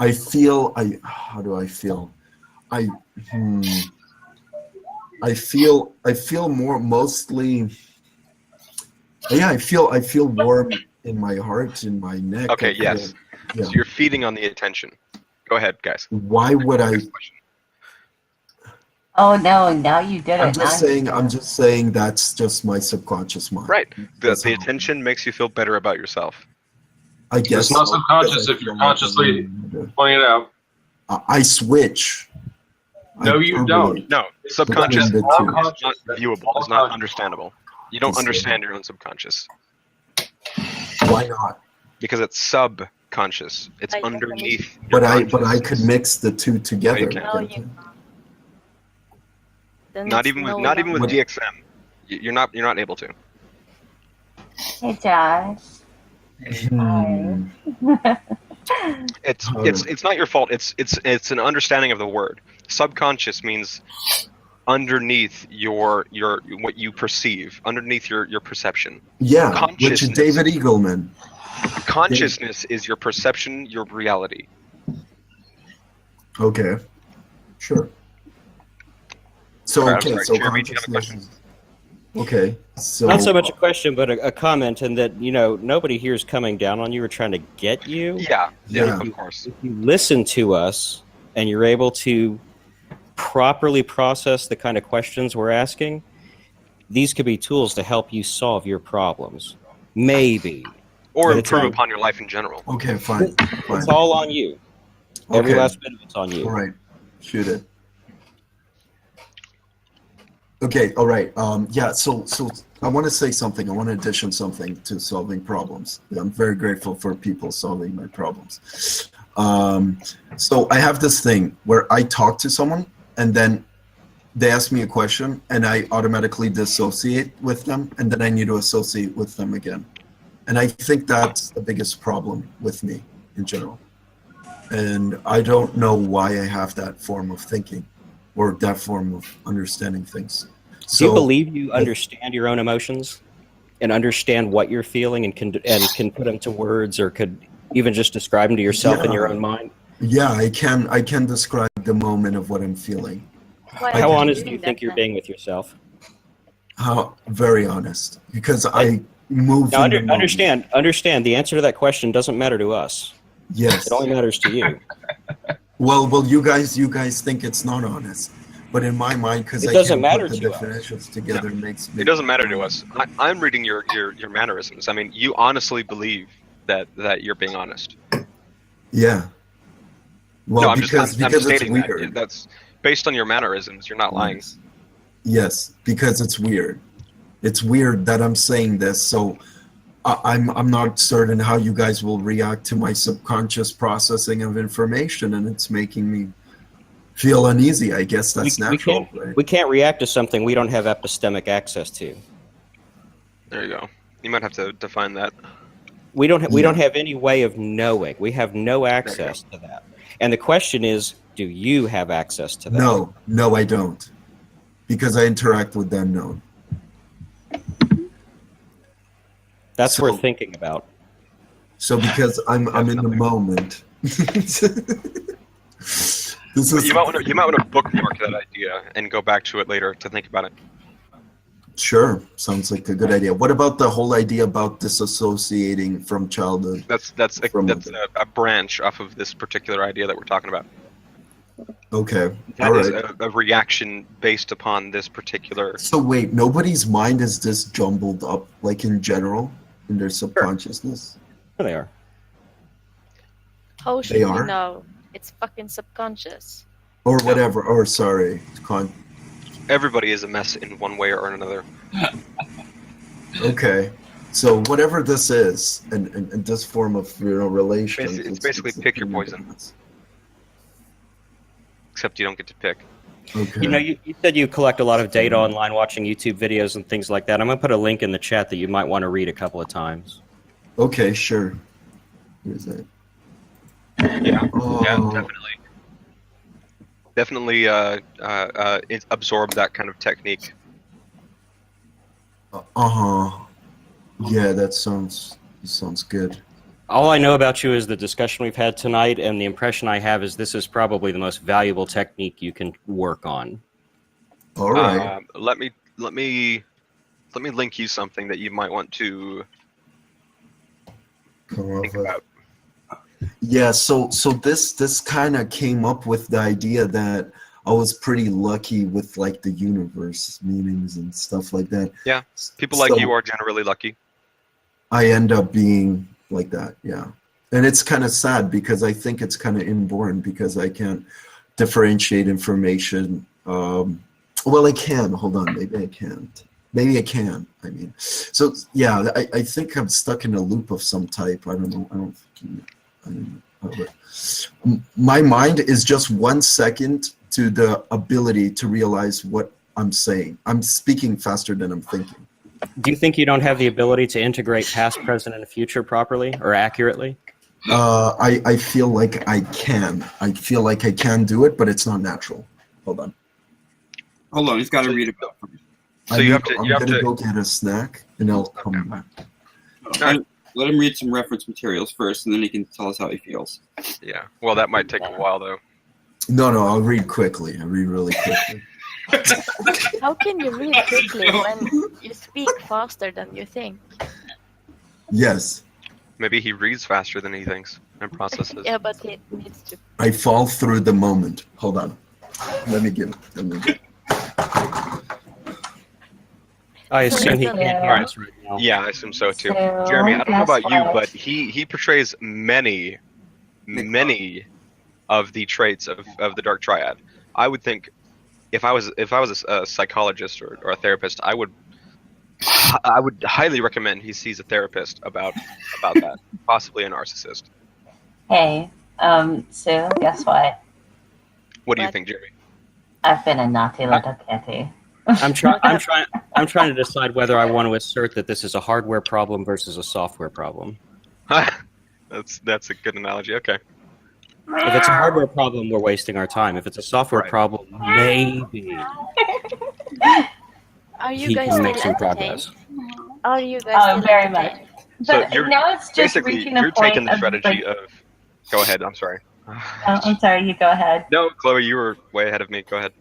I feel how do I feel? I hmm, I feel more mostly yeah, I feel warm in my heart, in my neck. Okay, I feel yes. yeah. So you're feeding on the attention. Go ahead, guys. Why would I Next question. Oh no, now you did it. Now you I'm just saying that's just my subconscious mind. Right. That's The how- attention makes you feel better about yourself. I guess It's not so, subconscious because I if you're feel like consciously pointing it out. I switch. No, you don't. No, subconscious Between is the two. not viewable. It's not understandable. You don't understand your own subconscious Why not? because it's subconscious. It's underneath. But your I consciousness. could mix the two together. can't. No, you Then Not it's even with no not even with longer- DXM. You're not able to. Hey Josh. Hmm. It's not your fault. It's an understanding of the word. Subconscious means underneath your what you perceive, underneath your perception. Yeah, which is Consciousness. David Eagleman. Consciousness is your perception, your reality. Okay, sure. So Alright, I'm okay, sorry, so Jeremy, do you have a question? consciousness. Okay, so Not so much a question, but a comment, in that, nobody here is coming down on you or trying to get you. Yeah, Yeah. of course. If you listen to us and you're able to properly process the kind of questions we're asking, these could be tools to help you solve your problems. Maybe. Or But it's improve all- upon your life in general. Okay, fine. It's all on you. Every Okay. last bit of it's on you. All right, shoot it. Okay, all right. Yeah, so I want to say something. I want to addition something to solving problems. I'm very grateful for people solving my problems. So I have this thing where I talk to someone and then they ask me a question and I automatically dissociate with them and then I need to associate with them again. And I think that's the biggest problem with me in general. And I don't know why I have that form of thinking or that form of understanding things. Do you believe you understand your own emotions and understand what you're feeling and can put them to words, or could even just describe them to yourself in your own mind? Yeah, I can describe the moment of what I'm feeling. Why How are honest do doing you think that you're then? being with yourself? How very honest, because I move. Now, in the moment. understand. The answer to that question doesn't matter to us. Yes. It only matters to you. Well, you guys think it's not honest, but in my mind, because It I doesn't can matter put the to us. definitions together, makes me. It doesn't matter to us. I'm reading your mannerisms. I mean, you honestly believe that you're being honest. Yeah. Well, No, I'm because just it's stating weird. that. That's based on your mannerisms. You're not lying. Yes, because it's weird. It's weird that I'm saying this, so I'm not certain how you guys will react to my subconscious processing of information, and it's making me feel uneasy. I guess that's natural, right? We can't react to something we don't have epistemic access to. There you go. You might have to define that. We don't have any way of knowing. We have no access to that. And the question is, do you have access to that? No, I don't, because I interact with the unknown. That's So- worth thinking about. So because I'm in the moment. This is You might want to bookmark that idea and go back to it later to think about it. Sure, sounds like a good idea. What about the whole idea about disassociating from childhood? That's a branch off of this particular idea that we're talking about. Okay, That all is right. a reaction based upon this particular. So wait, nobody's mind is this jumbled up, like in general, in their subconsciousness? There they are. How should They you are? know? It's fucking subconscious. Or whatever, or sorry. Everybody is a mess in one way or another. Okay, so whatever this is, and this form of relations. It's basically pick your poison. Except you don't get to pick. Okay. You said you collect a lot of data online, watching YouTube videos and things like that. I'm going to put a link in the chat that you might want to read a couple of times. Okay, sure. Here's that. Yeah, Oh. yeah, definitely absorb that kind of technique. Uh-huh. Yeah, that sounds good. All I know about you is the discussion we've had tonight, and the impression I have is this is probably the most valuable technique you can work on. All right. Let me link you something that you might want to Come off think of- about. Yeah, so this kind of came up with the idea that I was pretty lucky with like the universe meanings and stuff like that. Yeah, people like So you are generally lucky. I end up being like that, yeah. And it's kind of sad because I think it's kind of inborn because I can't differentiate information. Well, I can. Hold on, maybe I can't. Maybe I can. I mean, so yeah, I think I'm stuck in a loop of some type. I don't know. I don't know. But my mind is just 1 second to the ability to realize what I'm saying. I'm speaking faster than I'm thinking. Do you think you don't have the ability to integrate past, present, and future properly or accurately? I feel like I can. I feel like I can do it, but it's not natural. Hold on. Hold on, he's got to read it out first. So you have to. I'm You have gonna to. go get a snack and I'll come back. Let him read some reference materials first, and then he can tell us how he feels. Yeah. Well, that might take a while though. No, I'll read quickly. I read really quickly. How can you read quickly when you speak faster than you think? Yes, Maybe he reads faster than he thinks and processes. Yeah, but he needs to. I fall through the moment. Hold on. Let me get it. I assume he Yeah. can't hear us right now. Yeah, I assume so too. So, Jeremy, I don't know guess about you, what? but he portrays many of the traits of the Dark Triad. I would think if I was a psychologist or a therapist, I would highly recommend he sees a therapist about that, possibly a narcissist. Hey, Sue, guess what? What do you What? think, Jeremy? I've been a naughty little kitty. I'm trying to decide whether I want to assert that this is a hardware problem versus a software problem. That's a good analogy. Okay. If it's a hardware problem, we're wasting our time. If it's a software Right. problem, maybe Are you he guys can still make some entertained? progress. Are you guys Oh, still very entertained? So But you're now it's just Basically, reaching a you're point taking the of, strategy like, of. Go ahead. I'm sorry. I'm sorry, you go ahead. No, Chloe, you were way ahead of me. Go ahead.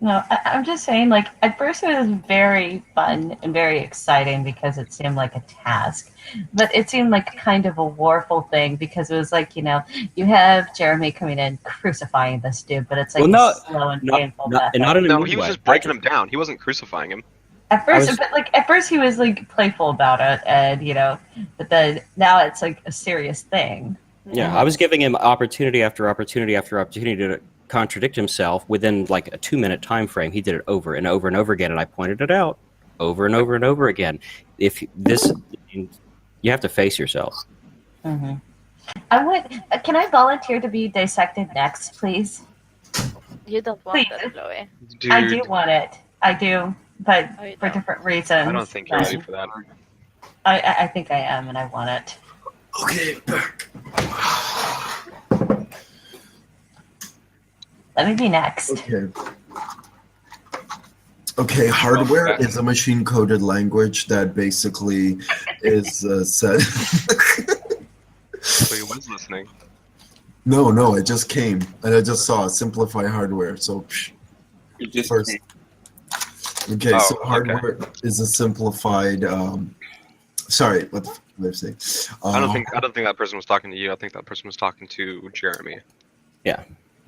No, I'm just saying, like, at first it was very fun and very exciting because it seemed like a task. But it seemed like kind of a warful thing because it was like, you know, you have Jeremy coming in crucifying this dude, but it's like Well, no, a slow and Not, painful not, method. not in a No, mean he was way. just breaking him down. He wasn't crucifying him. At first, was- but like at first he was like playful about it, and you know, but then now it's like a serious thing. Yeah, I was giving him opportunity after opportunity after opportunity to contradict himself within like a 2-minute time frame. He did it over and over and over again, and I pointed it out over and over and over again. If this, you have to face yourself. Mm-hmm. I would. Can I volunteer to be dissected next, please? You don't want Please. that, Chloe. Dude, I do want it. I do, but Oh, you for don't. different reasons. I don't think you're But ready for that. I think I am, and I want it. Okay, back. Let me be next. Okay, hardware is a machine-coded language that basically is said. Chloe was listening. No, it just came, and I just saw simplify hardware. So, It just first, okay, Oh, so okay. hardware is a simplified. Sorry, what did I say? I don't think that person was talking to you. I think that person was talking to Jeremy.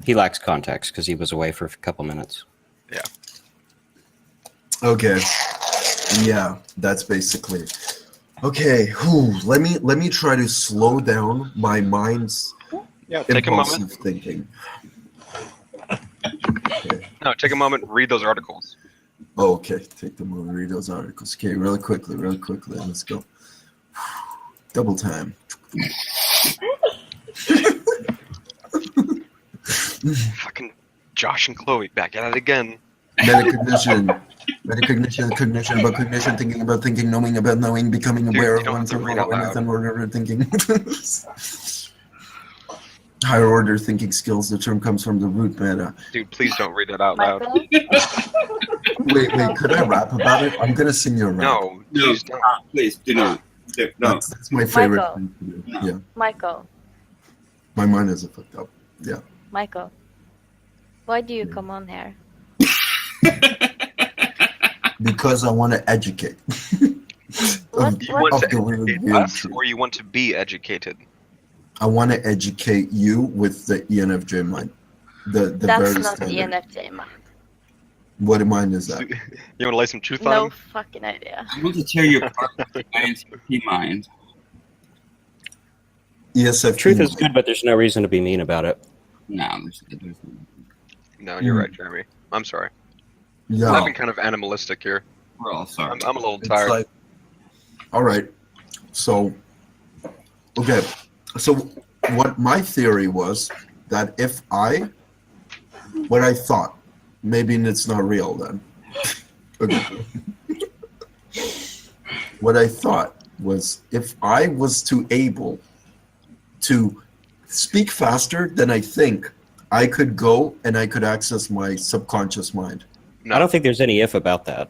He lacks context because he was away for a couple minutes. Okay. Yeah, that's basically it. Okay. Let me try to slow down my mind's Yeah. Take a impulsive moment. thinking. Okay. No, take a moment. Read those articles. Oh, okay. Take the moment. Read those articles. Okay, really quickly. Let's go. Double time. Fucking Josh and Chloe back at it again. Metacognition, cognition about cognition, thinking about thinking, knowing about knowing, becoming Dude, aware you of don't one's have to read out awareness loud. and order thinking. Higher order thinking skills. The term comes from the root meta. Dude, please don't read that out loud. Michael? Wait, could I rap about it? I'm gonna sing you a rap. No, No, please don't. please do not. No, That's my favorite Michael. thing to do. No. Yeah, Michael, my mind is fucked up. Yeah. Michael, why do you Yeah. come on here? Because I want to educate. What? You want Of to the weird, educate weird us, truth. or you want to be educated? I want to educate you with the ENFJ mind. The That's very not standard. ENFJ, man. What mind is that? You want to lay some truth on No him? fucking idea. I want to tear you apart with the INTP mind. ESFP Truth is mind. good, but there's no reason to be mean about it. No, there's No, you're Hmm. right, Jeremy. I'm sorry. Yeah. I've been kind of animalistic here. we're all sorry. I'm a little It's tired. like, all right. So, okay. So, what my theory was that if what I thought, maybe it's not real then. Okay. What I thought was if I was able to speak faster than I think, I could go and I could access my subconscious mind. No. I don't think there's any if about that.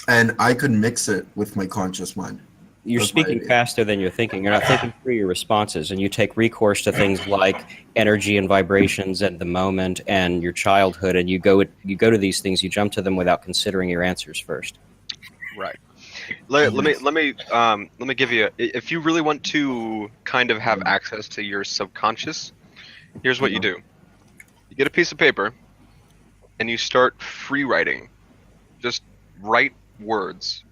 And I could mix it with my conscious mind. You're That's my speaking idea. faster than you're thinking. You're not thinking through your responses, and you take recourse to things like energy and vibrations and the moment and your childhood, and you go to these things. You jump to them without considering your answers first. Right. Let me give you. If you really want to kind of have access to your subconscious, here's what you do. You get a piece of paper, and you start free writing. Just write words.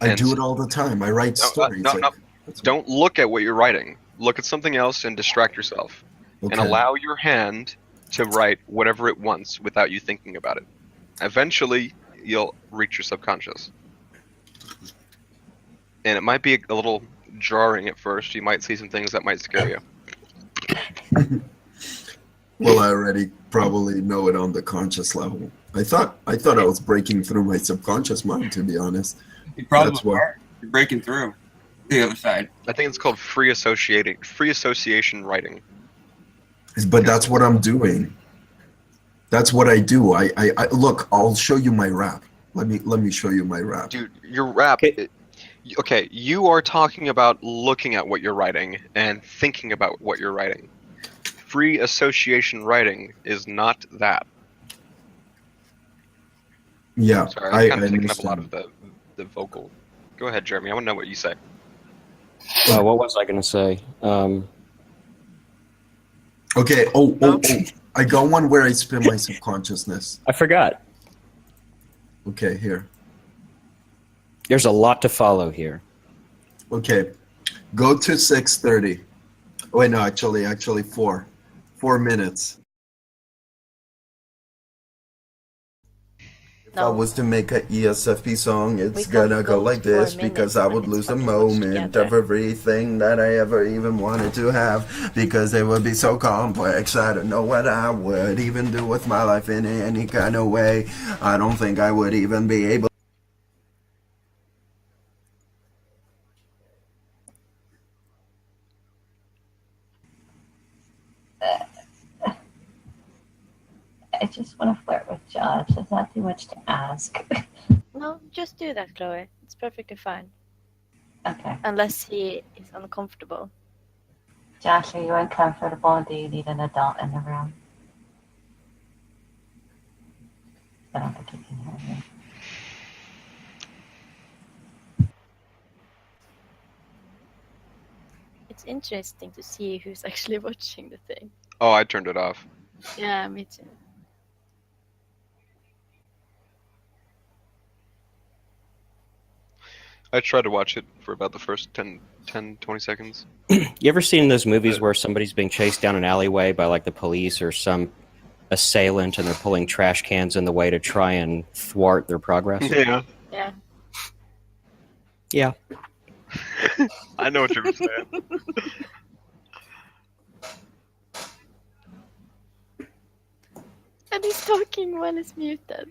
I And do it all the time. I write stories. no. That's- Don't look at what you're writing. Look at something else and distract yourself. And okay. allow your hand to write whatever it wants without you thinking about it. Eventually, you'll reach your subconscious. And it might be a little jarring at first. You might see some things that might scare you. Well, I already probably know it on the conscious level. I thought I was breaking through my subconscious mind, to be honest. You probably That's what- are. You're breaking through the other side. I think it's called free association writing. But that's what I'm doing. That's what I do. I look. I'll show you my rap. Let me show you my rap. Dude, your rap. Okay, you are talking about looking at what you're writing and thinking about what you're writing. Free association writing is not that. Yeah, Sorry, I I'm kind of picking up a lot understand. of the vocal. Go ahead, Jeremy. I want to know what you say. What was I going to say? Okay. Oh. I got one where I spin my subconsciousness. I forgot. Okay, here. There's a lot to follow here. Okay, go to 6:30. Wait, no, actually 4 minutes. If I No. was to make an ESFP song, We it's can't gonna go go like 4 this because minutes I when would it's lose the fucking much moment together. of everything that I ever even wanted to have because it would be so complex. I don't know what I would even do with my life in any kind of way. I don't think I would even be able. I just want to flirt with Josh. It's not too much to ask. No, just do that, Chloe. It's perfectly fine. Okay. Unless he is uncomfortable. Josh, are you uncomfortable? Do you need an adult in the room? I don't think you can hear me. It's interesting to see who's actually watching the thing. Oh, I turned it off. Yeah, me too. I tried to watch it for about the first 10, 20 seconds. You ever seen those movies where somebody's being chased down an alleyway by like the police or some assailant and they're pulling trash cans in the way to try and thwart their progress? Yeah. Yeah. Yeah. I know what you're saying. And he's talking when it's muted.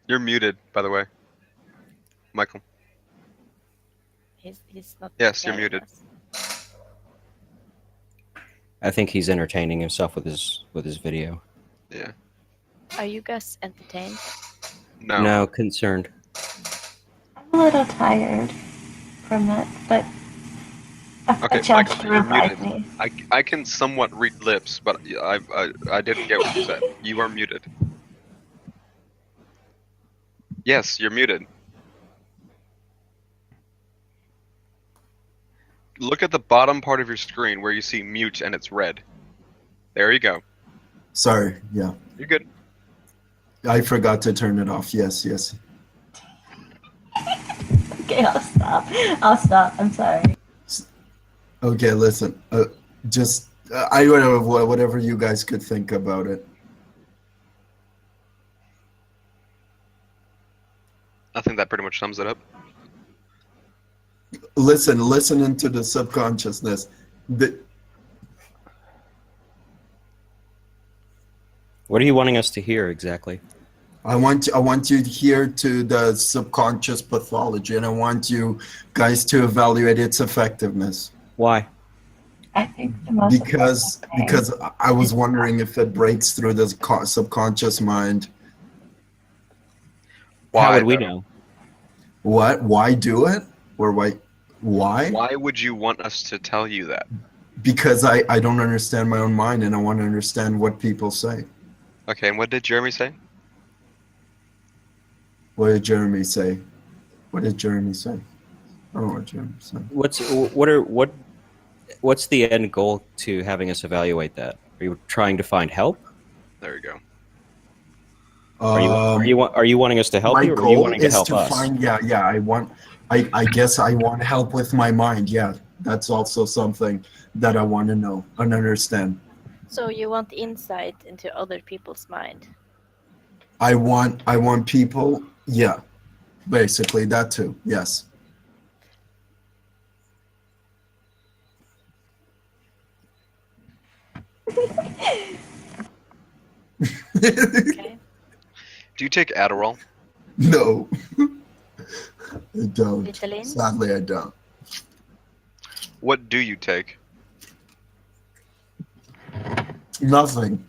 You're muted, by the way. Michael. He's not. Yes, you're hearing muted. us. I think he's entertaining himself with his video. Yeah. Are you guys entertained? No. No, concerned. I'm a little tired from that, but Okay, a chance Michael, to you're revive muted. me. I can somewhat read lips, but I didn't get what you said. You are muted. Yes, you're muted. Look at the bottom part of your screen where you see mute and it's red. There you go. Sorry. Yeah, You're good. I forgot to turn it off. Yes, yes. Okay, I'll stop. I'll stop. I'm sorry. Okay, listen. Just I whatever you guys could think about it. I think that pretty much sums it up. Listen into the subconsciousness. What are you wanting us to hear exactly? I want you to hear to the subconscious pathology, and I want you guys to evaluate its effectiveness. Why? I think the most Because I was wondering if it breaks through the subconscious mind. How would we though? know? What? Why do it? Or why? Why? Why would you want us to tell you that? Because I don't understand my own mind, and I want to understand what people say. Okay, and what did Jeremy say? What did Jeremy say? What did Jeremy say? I don't know what Jeremy said. What's the end goal to having us evaluate that? Are you trying to find help? There you go. Are you wanting us to help My you, or are you goal wanting to is help to us? find. I guess I want help with my mind. Yeah, that's also something that I want to know and understand. So you want insight into other people's mind. I want people. Yeah, basically that too. Yes. Okay. Do you take Adderall? No, I don't. Ritalin? Sadly, I don't. What do you take? Nothing.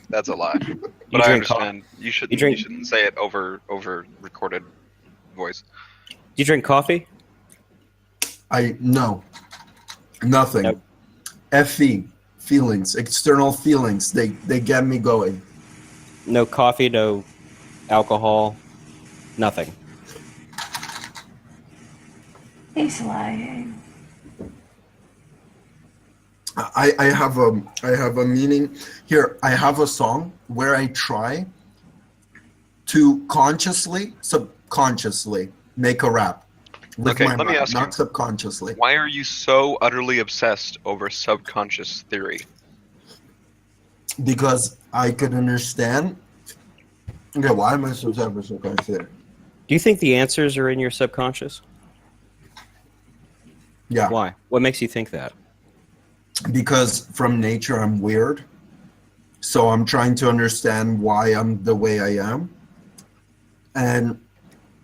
That's a lie. You But I drink understand. You shouldn't. you drink- You shouldn't say it over recorded voice. Do you drink coffee? No. Nothing. Nope. FE feelings, external feelings. They get me going. No coffee, no alcohol, nothing. He's lying. I have a meaning here. I have a song where I try to subconsciously make a rap with Okay, my let me mind, ask you. not subconsciously. Why are you so utterly obsessed over subconscious theory? Because I could understand. Okay, why am I so subconscious here? Do you think the answers are in your subconscious? Yeah. Why? What makes you think that? Because from nature I'm weird, so I'm trying to understand why I'm the way I am, and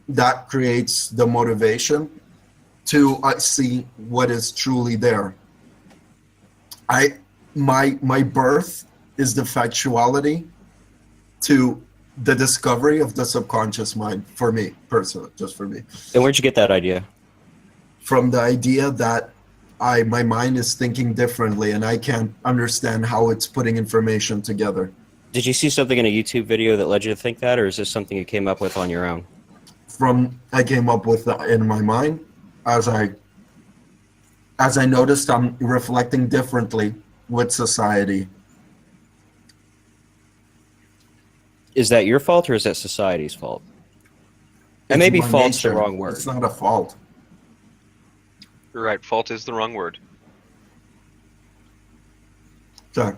that creates the motivation to see what is truly there. My birth is the factuality to the discovery of the subconscious mind, for me personally, just for me, And where'd you get that idea? from the idea that my mind is thinking differently and I can't understand how it's putting information together. Did you see something in a YouTube video that led you to think that, or is this something you came up with on your own? I came up with that in my mind as I noticed I'm reflecting differently with society. Is that your fault, or is that society's fault? And It's maybe my fault's the nature. wrong word. It's not a fault. You're right. Fault is the wrong word. So.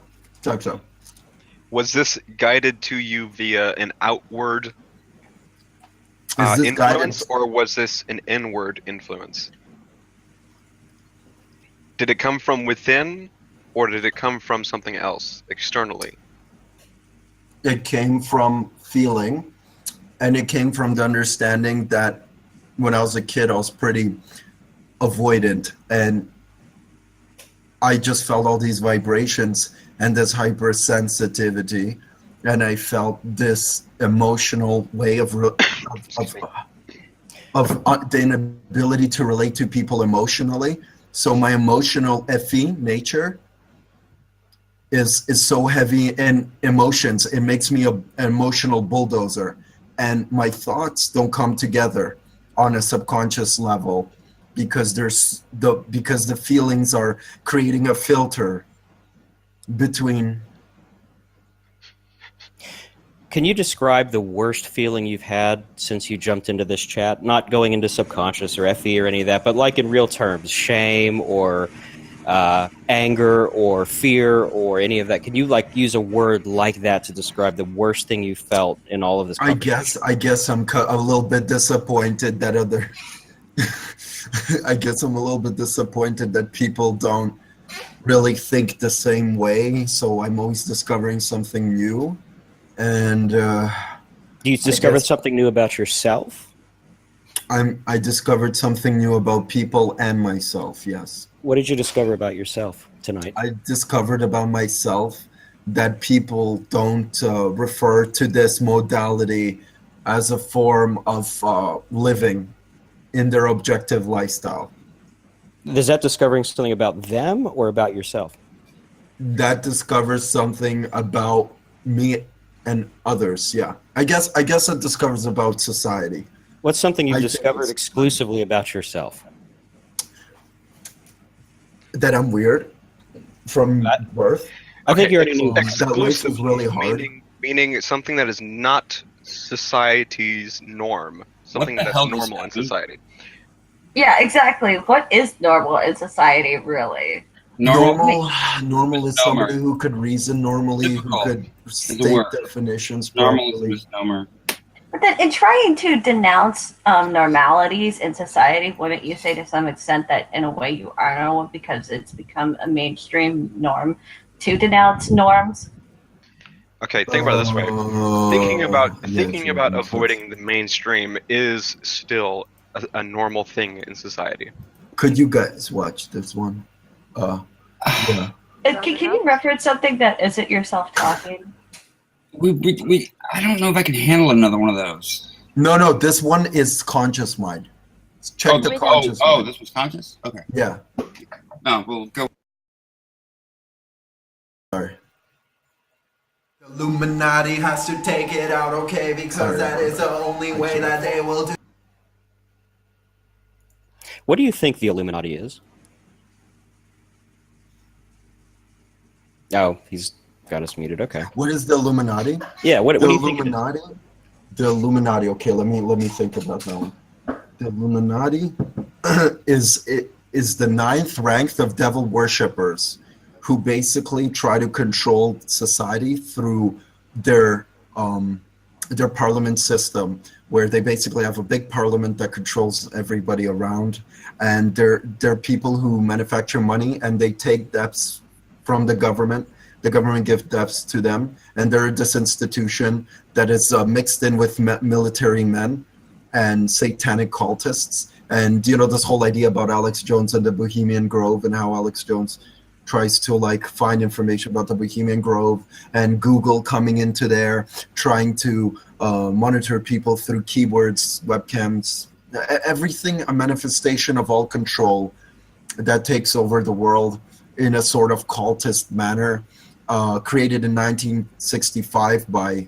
Was this guided to you via an outward Is this influence, guidance? or was this an inward influence? Did it come from within, or did it come from something else externally? It came from feeling, and it came from the understanding that when I was a kid, I was pretty avoidant, and I just felt all these vibrations and this hypersensitivity, and I felt this emotional way of of the inability to relate to people emotionally. So my emotional FE nature is so heavy in emotions. It makes me an emotional bulldozer, and my thoughts don't come together on a subconscious level because the feelings are creating a filter between. Can you describe the worst feeling you've had since you jumped into this chat? Not going into subconscious or FE or any of that, but like in real terms, shame or anger or fear or any of that. Can you like use a word like that to describe the worst thing you felt in all of this conversation? I guess I'm a little bit disappointed that other. I guess I'm a little bit disappointed that people don't really think the same way. So I'm always discovering something new, and You discovered something new about yourself? I discovered something new about people and myself. Yes. What did you discover about yourself tonight? I discovered about myself that people don't refer to this modality as a form of living in their objective lifestyle. Is that discovering something about them or about yourself? That discovers something about me and others. Yeah, I guess it discovers about society. What's something I you've think discovered it's- exclusively about yourself? That I'm weird from birth. I think you already knew. That life is really hard. Meaning something that is not society's norm. Something the that's hell does normal that in mean? society. Yeah, exactly. What is normal in society, really? Normal. Normal is Misnomer. somebody who could reason normally, Difficult who could a state word. definitions Normal is a properly. misnomer. But then, in trying to denounce normalities in society, wouldn't you say to some extent that in a way you are normal because it's become a mainstream norm to denounce norms? Okay, think about it this way. Thinking Yes, about yes, avoiding the mainstream is still a normal thing in society. Could you guys watch this one? Yeah. Can you reference something that isn't yourself talking? I don't know if I can handle another one of those. No, this one is conscious mind. Check the conscious mind. This was conscious? Okay. Yeah. No, we'll go. Sorry. Illuminati has to take it out, okay? Because that is the only way that they will do. What do you think the Illuminati is? Oh, he's got us muted. Okay. What is the Illuminati? Yeah. What The do you think? It is? Illuminati? The Illuminati. Okay, let me think about that one. The Illuminati is the ninth rank of devil worshippers who basically try to control society through their parliament system, where they basically have a big parliament that controls everybody around, and they're people who manufacture money and they take debts from the government. The government gives debts to them, and they're this institution that is mixed in with military men and satanic cultists. And this whole idea about Alex Jones and the Bohemian Grove, and how Alex Jones tries to like find information about the Bohemian Grove, and Google coming into there, trying to monitor people through keywords, webcams, everything a manifestation of all control that takes over the world in a sort of cultist manner, created in 1965 by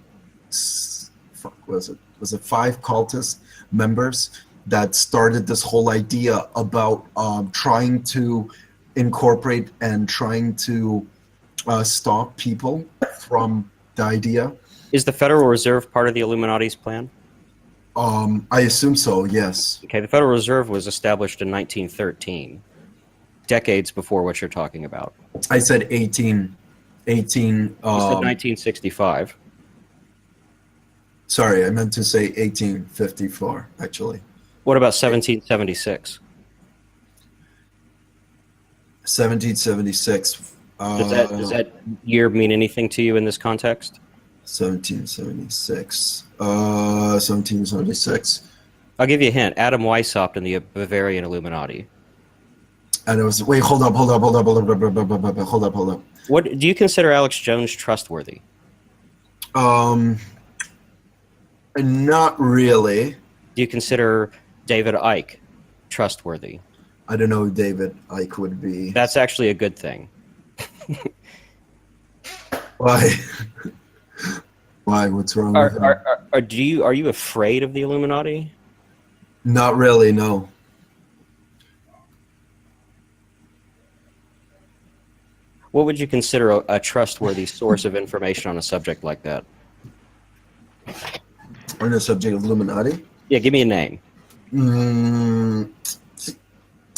was it 5 cultist members that started this whole idea about trying to incorporate and trying to stop people from the idea. Is the Federal Reserve part of the Illuminati's plan? I assume so, yes. Okay, the Federal Reserve was established in 1913, decades before what you're talking about. I said 18. You said 1965. Sorry, I meant to say 1854, actually. What about 1776? 1776. Does that year mean anything to you in this context? 1776. 1776. I'll give you a hint. Adam Weishaupt and the Bavarian Illuminati. And it was, wait, hold up. What do you consider Alex Jones trustworthy? Not really. Do you consider David Icke, trustworthy. I don't know who David Icke would be. That's actually a good thing. Why? Why? What's wrong with him? Are you afraid of the Illuminati? Not really, no. What would you consider a trustworthy source of information on a subject like that? On the subject of Illuminati? Yeah, give me a name.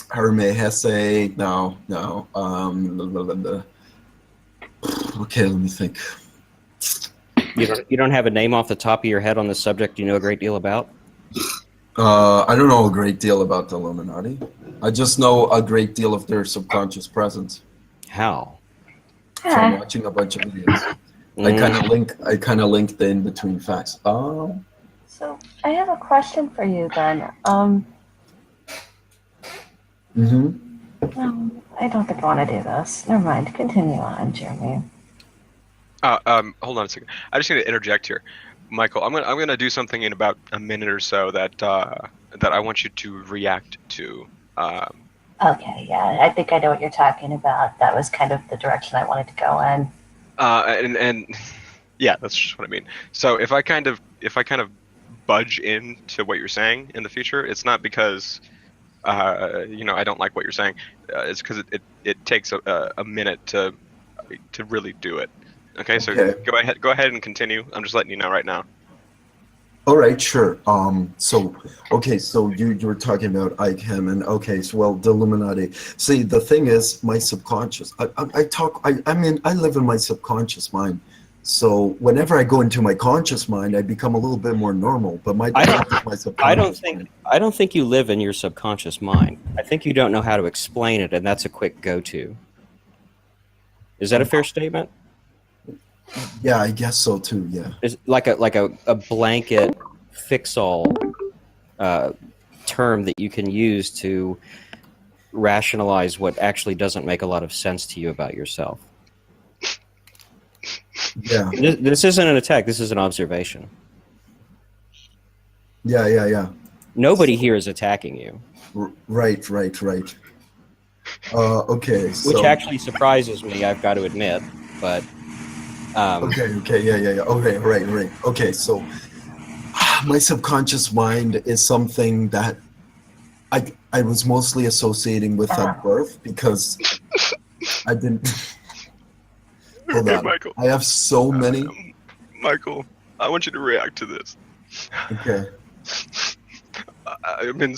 Hermé Hesse. No. Blah, blah, blah. Okay, let me think. You don't have a name off the top of your head on the subject you know a great deal about? I don't know a great deal about the Illuminati. I just know a great deal of their subconscious presence How? from watching a bunch of videos. I kind of link the in-between facts. So I have a question for you then. I don't think I want to do this. Never mind. Continue on, Jeremy. Hold on a second. I just need to interject here, Michael. I'm gonna do something in about a minute or so that I want you to react to. Okay, yeah, I think I know what you're talking about. That was kind of the direction I wanted to go in. And yeah, that's just what I mean. So if I kind of budge into what you're saying in the future, it's not because I don't like what you're saying. It's because it takes a minute to really do it. Okay, so go ahead and continue. I'm just letting you know right now. All right, sure. So you were talking about Ike Hammond. Okay, so well, the Illuminati. See, the thing is, my subconscious. I live in my subconscious mind. So whenever I go into my conscious mind, I become a little bit more normal. But my subconscious mind. I don't think you live in your subconscious mind. I think you don't know how to explain it, and that's a quick go-to. Is that a fair statement? Yeah, I guess so too. Yeah. It's like a blanket fix-all term that you can use to rationalize what actually doesn't make a lot of sense to you about yourself. Yeah. This isn't an attack. This is an observation. Yeah. Nobody here is attacking you. Right. Okay. Which actually surprises me, I've got to admit, but. Okay, yeah. Okay, right. Okay, so my subconscious mind is something that I was mostly associating with at birth because I didn't. Hold on. Michael. I have so many. Michael, I want you to react to this. Okay. I've been.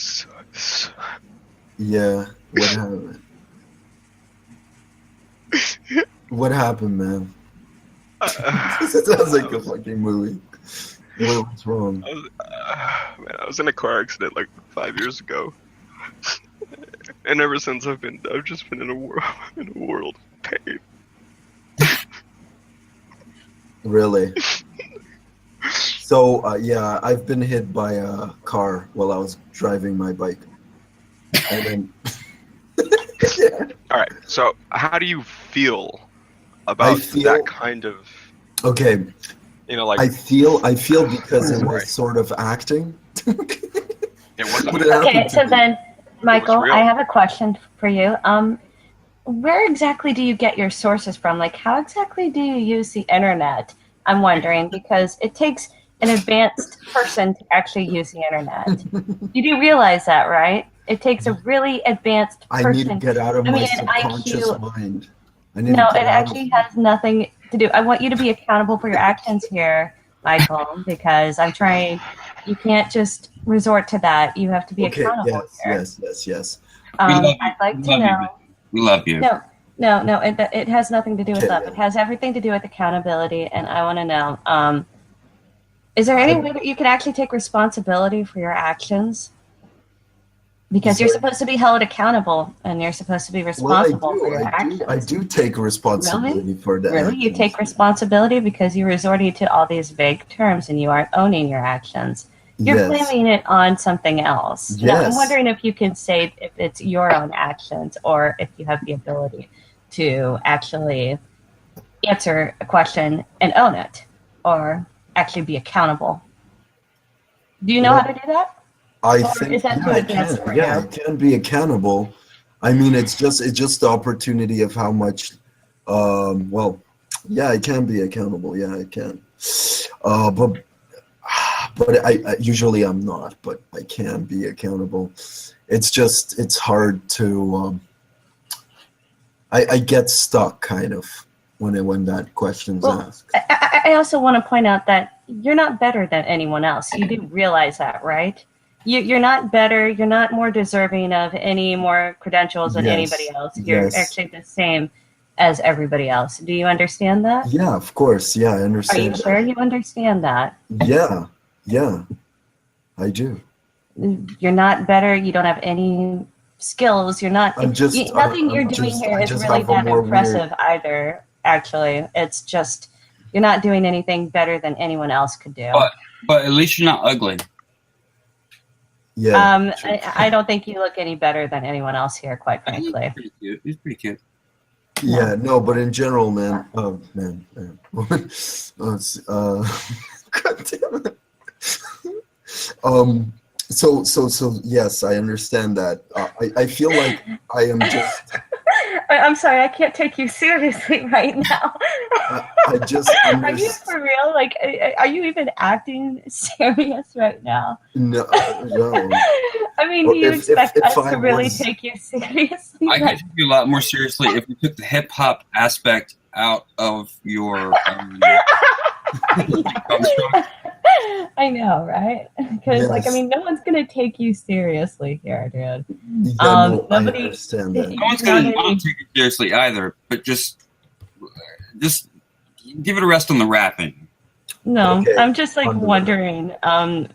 Yeah. What happened? What happened, man? This sounds like a fucking movie. What's wrong? I was in a car accident like 5 years ago, and ever since I've just been in a world of pain. Really? So yeah, I've been hit by a car while I was driving my bike, and then. Yeah. All right. So, how do you feel about that kind of? Okay. Like I feel because it was sort of acting. It wasn't. Okay, so then, Michael, I have a question for you. Where exactly do you get your sources from? Like, how exactly do you use the internet? I'm wondering, because it takes an advanced person to actually use the internet. You do realize that, right? It takes a really advanced person. I need to get out of my subconscious mind. No, it actually has nothing to do. I want you to be accountable for your actions here, Michael, because I'm trying. You can't just resort to that. You have to be accountable here. Yes. I'd like to know. We love you. No. It has nothing to do with love. It has everything to do with accountability, and I want to know: is there any way that you can actually take responsibility for your actions? Because you're supposed to be held accountable, and you're supposed to be responsible for your actions. I do take responsibility for that. Really? You take responsibility because you resorted to all these vague terms, and you aren't owning your actions. You're blaming it on something else. Yes. Now, I'm wondering if you can say if it's your own actions, or if you have the ability to actually answer a question and own it, or actually be accountable. Do you know how to do that? I Or think is that too I advanced can. for Yeah, you? I can be accountable. I mean, it's just the opportunity of how much. Well, yeah, I can be accountable. Yeah, I can. But I usually I'm not. But I can be accountable. It's hard to. I get stuck kind of when that question's Well, asked. I also want to point out that you're not better than anyone else. You do realize that, right? You're not better. You're not more deserving of any more credentials than Yes, anybody else. You're yes. actually the same as everybody else. Do you understand that? Yeah, of course. Yeah, I Are understand. you sure you understand that? Yeah, I do. You're not better. You don't have any skills. You're not. I'm just. Nothing you're I'm doing just, here I is just really have a that more impressive either. Actually, it's just you're not doing anything better than anyone else could do. But at least you're not ugly. Yeah. I don't think you look any better than anyone else here, quite He's frankly. pretty cute. He's pretty cute. Yeah, no, but in general, man. Oh man. God damn it. So yes, I understand that. I feel like I am just. I'm sorry, I can't take you seriously right now. I just Are you understand. for real? Like, are you even acting serious right now? No. I mean, Well, do you if expect us I to really was- take you seriously? I could take you a lot more seriously if we took the hip hop aspect out of your. I know, right? Because, like, I Yes. mean, no one's gonna take you seriously here, dude. Yeah, no, nobody- I understand that. No one's gonna not take it seriously either, but just give it a rest on the rapping. No, Okay, I'm just like on the- wondering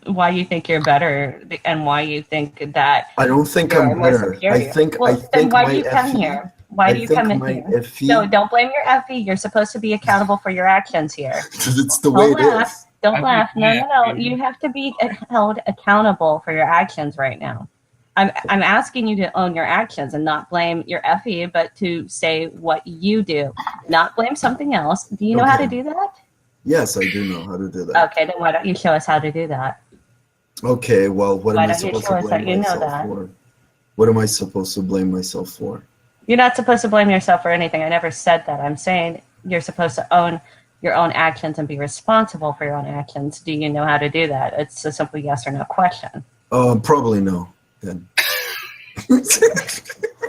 why you think you're better and why you think that I don't think you're I'm more better. superior. I think Well, then why my do you come FE here? Why do you come in here? FE, No, don't blame your Effie. You're supposed to be accountable for your actions here. because it's the way Don't it laugh. is. Don't I laugh. think No, my no, no. Effie- You have to be held accountable for your actions right now. I'm asking you to own your actions and not blame your Effie, but to say what you do, not blame something else. Do you know how to Okay. do that? Yes, I do know how to do that. Okay, then why don't you show us how to do that? Okay, well, what Why am I don't you supposed show to us that blame you know myself that? for? What am I supposed to blame myself for? You're not supposed to blame yourself for anything. I never said that. I'm saying you're supposed to own your own actions and be responsible for your own actions. Do you know how to do that? It's a simple yes or no question. Probably no. Then.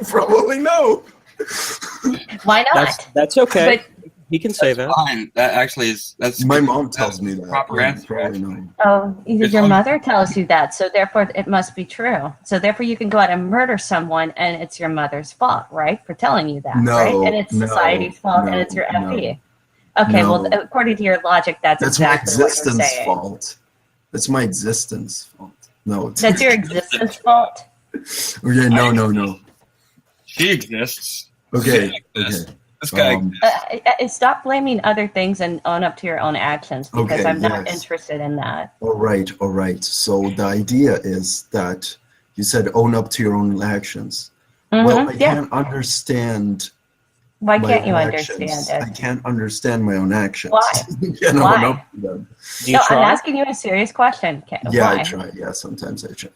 Probably no. Why not? That's okay. But He can say that. Fine. That actually is that's My mom tells me that. Proper Yeah, answer. probably no. oh, It's your on- mother tells you that, so therefore it must be true. So therefore you can go out and murder someone, and it's your mother's fault, right, for telling you that, No, right? And it's no, society's fault, and no, it's your no. FE. Okay, No. well, according to your logic, that's That's my exactly what you're existence saying. fault. That's my existence fault. No, it's That's your existence fault. Okay, no. She exists. Okay, Like this. okay. This guy. Um, Stop blaming other things and own up to your own actions because Okay, I'm not yes. interested in that. all right. So the idea is that you said own up to your own actions. Well, I Mhm, yeah. can't understand Why my can't you own understand actions. it? I can't understand my own actions. Why? Can't Why? own up to them. Do you No, I'm try? asking you a serious question. Yeah, Why? I try. Yeah, sometimes I try.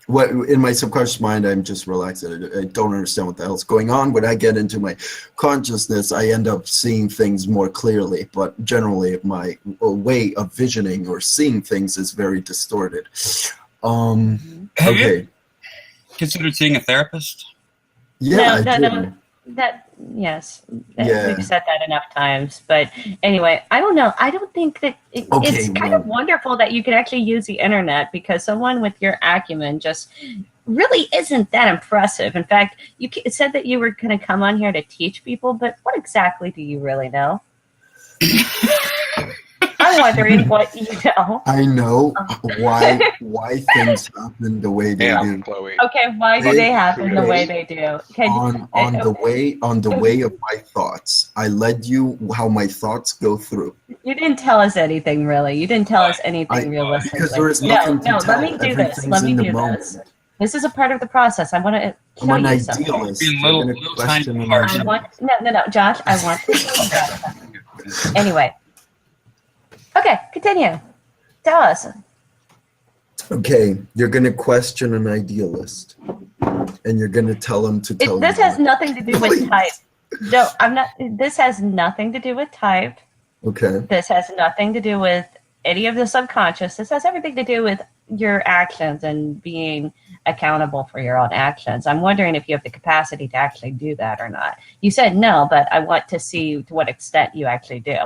What in my subconscious mind, I'm just relaxed. I don't understand what the hell's going on. When I get into my consciousness, I end up seeing things more clearly. But generally, my way of visioning or seeing things is very distorted. Have Okay. you considered seeing a therapist? Yeah, No, I no, do. no. That yes, Yeah. we've said that enough times. But anyway, I don't know. I don't think that Okay, it's kind of wonderful that you can actually use the internet because someone with your acumen just really isn't that impressive. In fact, you said that you were going to come on here to teach people, but what exactly do you really know? I'm wondering what you know. I know why things happen the way they Yeah, do. Chloe. Okay, why do they happen the way they do? On the way of my thoughts. I led you how my thoughts go through. You didn't tell us anything really. You didn't tell us anything realistically. Because there is No, nothing to no, tell. let me do this. Everything's Let me in the do moment. this. This is a part of the process. I want to I'm show an you something. idealist. Being You're little- gonna little question tiny and parts. I want no, Josh. I want to show you something. Anyway. Okay, continue. Tell us. Okay, you're going to question an idealist, and you're going to tell him to tell This you. has nothing to do with Please. type. No, I'm not. This has nothing to do with type. Okay. This has nothing to do with any of the subconscious. This has everything to do with your actions and being accountable for your own actions. I'm wondering if you have the capacity to actually do that or not. You said no, but I want to see to what extent you actually do.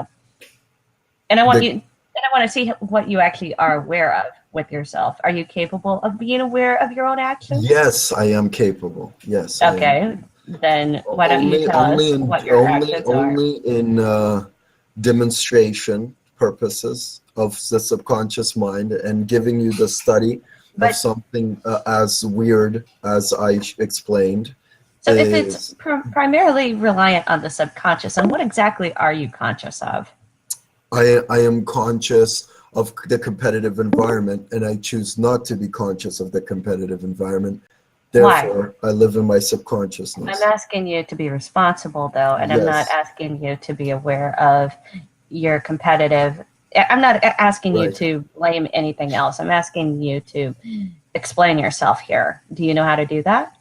And I want to see what you actually are aware of with yourself. Are you capable of being aware of your own actions? Yes, I am capable. Yes. I am. Okay. Then why don't you tell us what your actions are? Only in demonstration purposes of the subconscious mind and giving you the study But- of something as weird as I explained. So if it's primarily reliant on the subconscious, then what exactly are you conscious of? I am conscious of the competitive environment, and I choose not to be conscious of the competitive environment. Therefore, I live in my subconsciousness. I'm asking you to be responsible, though, and I'm not Yes. asking you to be aware of your competitive. I'm not asking you Right. to blame anything else. I'm asking you to explain yourself here. Do you know how to do that?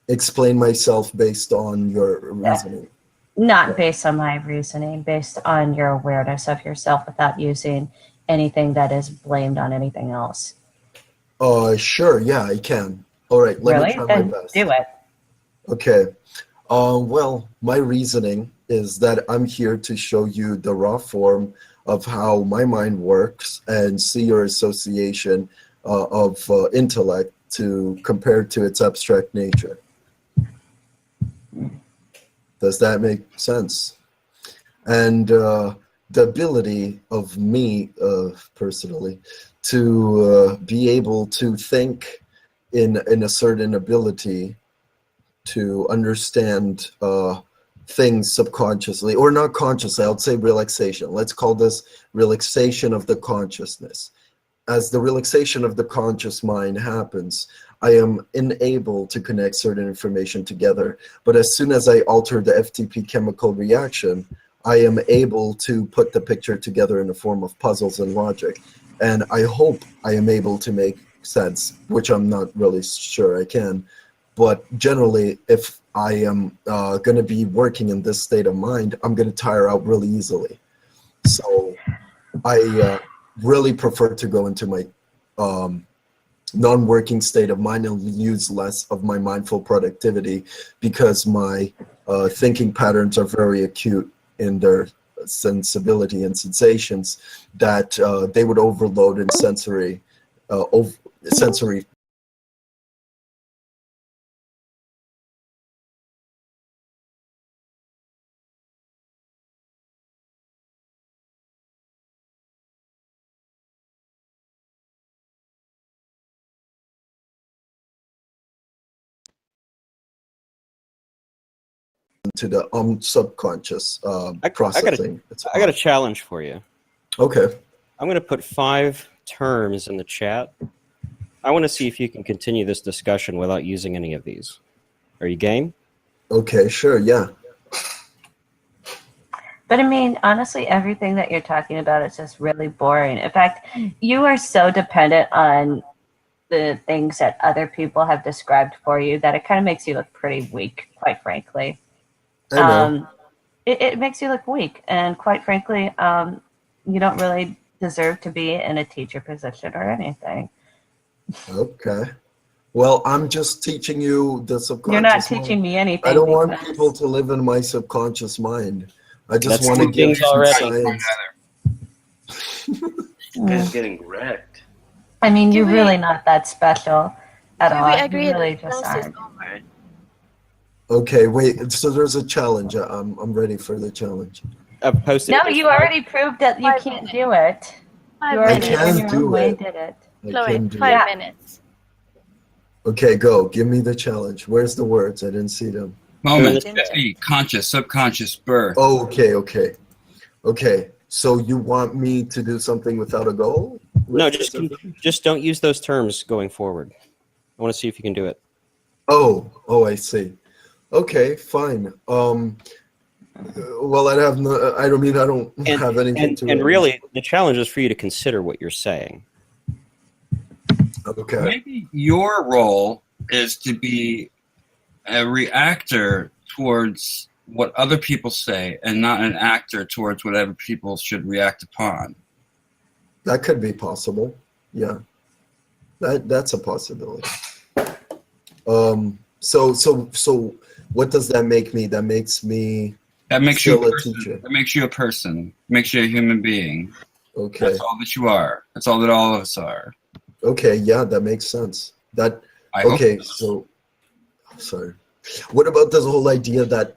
Explain myself based on your reasoning. Not based on my reasoning, based on your awareness of yourself without using anything that is blamed on anything else. Sure, yeah, I can. All right, let me Really? try my Then best. do it. Okay. Well, my reasoning is that I'm here to show you the raw form of how my mind works and see your association of intellect to compare to its abstract nature. Does that make sense? And the ability of me personally to be able to think in a certain ability to understand things subconsciously, or not consciously, I would say relaxation. Let's call this relaxation of the consciousness. As the relaxation of the conscious mind happens, I am unable to connect certain information together. But as soon as I alter the FTP chemical reaction, I am able to put the picture together in the form of puzzles and logic. And I hope I am able to make sense, which I'm not really sure I can. But generally, if I am going to be working in this state of mind, I'm going to tire out really easily. So I really prefer to go into my non-working state of mind and use less of my mindful productivity, because my thinking patterns are very acute in their sensibility and sensations that they would overload in sensory to the subconscious processing. I got a challenge for you. Okay. I'm going to put 5 terms in the chat. I want to see if you can continue this discussion without using any of these. Are you game? Okay, sure, yeah. But I mean, honestly, everything that you're talking about is just really boring. In fact, you are so dependent on the things that other people have described for you that it kind of makes you look pretty weak, quite frankly. I know. It makes you look weak, and quite frankly, you don't really deserve to be in a teacher position or anything. Okay. Well, I'm just teaching you the subconscious You're not mind. teaching me anything. I don't want because- people to live in my subconscious mind. I just That's want to two give things some already. science. You guys getting wrecked. I mean, you're Do we- really not that special at Do all. we agree You really that just class is aren't. over? Okay, wait. So there's a challenge. I'm ready for the challenge. I've posted No, it. you already proved that you 5 can't minutes. do it. You 5 already, minutes. can in your do own way, it. did it. I Chloe, can do 5 it. minutes. Okay, go. Give me the challenge. Where's the words? I didn't see them. Moment, Ginger. speak, conscious, subconscious, birth. Oh, okay. So you want me to do something without a goal? No, just don't use those terms going forward. I want to see if you can do it. Oh, I see. Okay, fine. Well, I don't have anything to. And really, the challenge is for you to consider what you're saying. Okay. Maybe your role is to be a reactor towards what other people say and not an actor towards whatever people should react upon. That could be possible. Yeah. That's a possibility. So what does that make me? That makes me That makes still you a a person. teacher. That makes you a person. Makes you a human being. Okay. That's all that you are. That's all that all of us are. Okay, yeah, that makes sense. That I hope okay, so. so sorry. What about this whole idea that